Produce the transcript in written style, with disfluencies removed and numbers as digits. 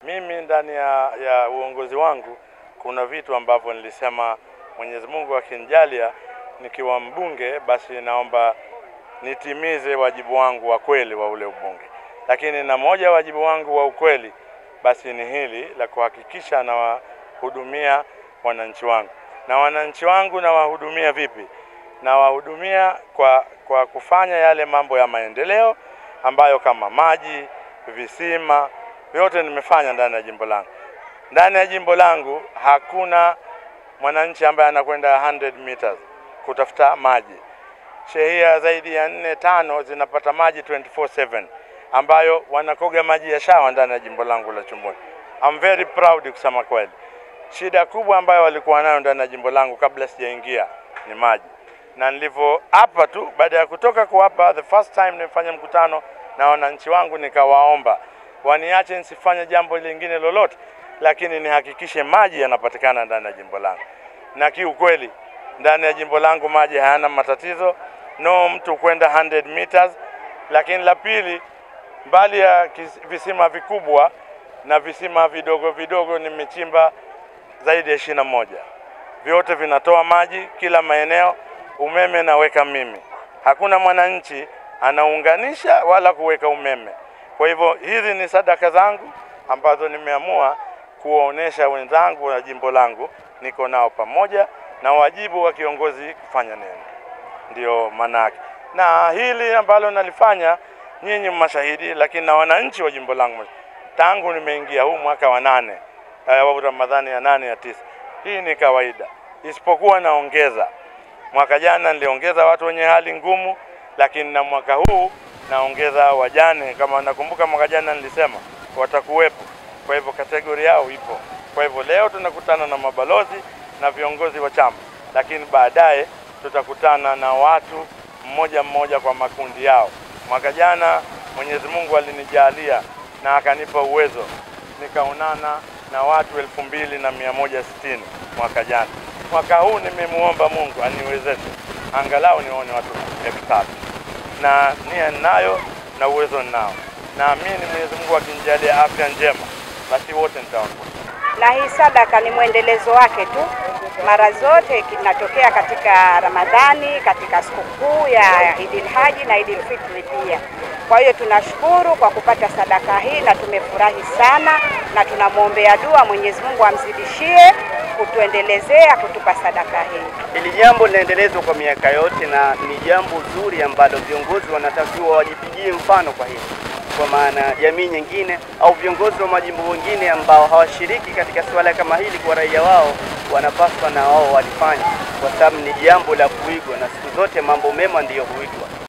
Mimi ndani ya uongozi wangu kuna vitu ambavyo nilisema Mwenyezi Mungu akinijalia nikiwa mbunge, basi naomba nitimize wajibu wangu wa kweli wa ule ubunge. Lakini na moja wajibu wangu wa ukweli basi ni hili la kuhakikisha na wahudumia wananchi wangu. Na wananchi wangu na wahudumia vipi? Na wahudumia kwa kufanya yale mambo ya maendeleo ambayo kama maji, visima, yote nimefanya ndani ya jimbo langu. Ndani ya jimbo langu hakuna mwananchi ambaye anakwenda 100 meters kutafuta maji. Shehia zaidi ya 4-5 zinapata maji 24/7 ambayo wanakoga maji ya shawa ndani ya jimbo langu la Chumbuni. I'm very proud kusema kweli. Shida kubwa ambayo walikuwa nayo ndani ya jimbo langu kabla sijaingia ni maji. Na nilivyo hapa tu baada ya kutoka kwa hapa, the first time nilifanya mkutano na wananchi wangu, nikawaomba waniache nisifanye jambo lingine lolote, lakini nihakikishe maji yanapatikana ndani ya jimbo langu. Na kiukweli ndani ya jimbo langu maji hayana matatizo, no mtu kwenda 100 meters. Lakini la pili, mbali ya visima vikubwa na visima vidogo vidogo nimechimba zaidi ya 21. Vyote vinatoa maji kila maeneo, umeme naweka mimi. Hakuna mwananchi anaunganisha wala kuweka umeme. Kwa hivyo hizi ni sadaka zangu ambazo nimeamua kuwaonesha wenzangu wa jimbo langu niko nao pamoja na wajibu wa kiongozi kufanya neno. Ndio manake. Na hili ambalo nalifanya nyinyi mashahidi, lakini na wananchi wa jimbo langu tangu nimeingia huu mwaka wa 8 wa Ramadhani ya 8 ya 9. Hii ni kawaida. Isipokuwa naongeza. Mwaka jana niliongeza watu wenye hali ngumu, lakini na mwaka huu naongeza wajane. Kama nakumbuka mwaka jana nilisema watakuwepo. Kwa hivyo kategori yao ipo. Kwa hivyo leo tunakutana na mabalozi na viongozi wa chama, lakini baadaye tutakutana na watu mmoja mmoja kwa makundi yao. Mwaka jana Mwenyezi Mungu alinijalia na akanipa uwezo, nikaonana na watu 2160 mwaka jana. Mwaka huu nimemuomba Mungu aniwezeshe angalau nione watu 3000. Na nia ninayo na uwezo ninao. Naamini Mwenyezi Mungu akinijalia afya njema, basi wote nitawakuta. Na hii sadaka ni mwendelezo wake tu. Mara zote kinatokea katika Ramadhani, katika sikukuu ya Idil Haji na Idil Fitri pia. Kwa hiyo tunashukuru kwa kupata sadaka hii na tumefurahi sana, na tunamwombea dua Mwenyezi Mungu amzidishie kutuendelezea kutupa sadaka hii. Hili jambo linaendelezwa kwa miaka yote na ni jambo zuri ambalo viongozi wanatakiwa wajipigie mfano kwa hili. Kwa maana jamii nyingine au viongozi wa majimbo wengine ambao hawashiriki katika swala kama hili kwa raia wao, wanapaswa na wao walifanya, kwa sababu ni jambo la kuigwa, na siku zote mambo mema ndiyo huigwa.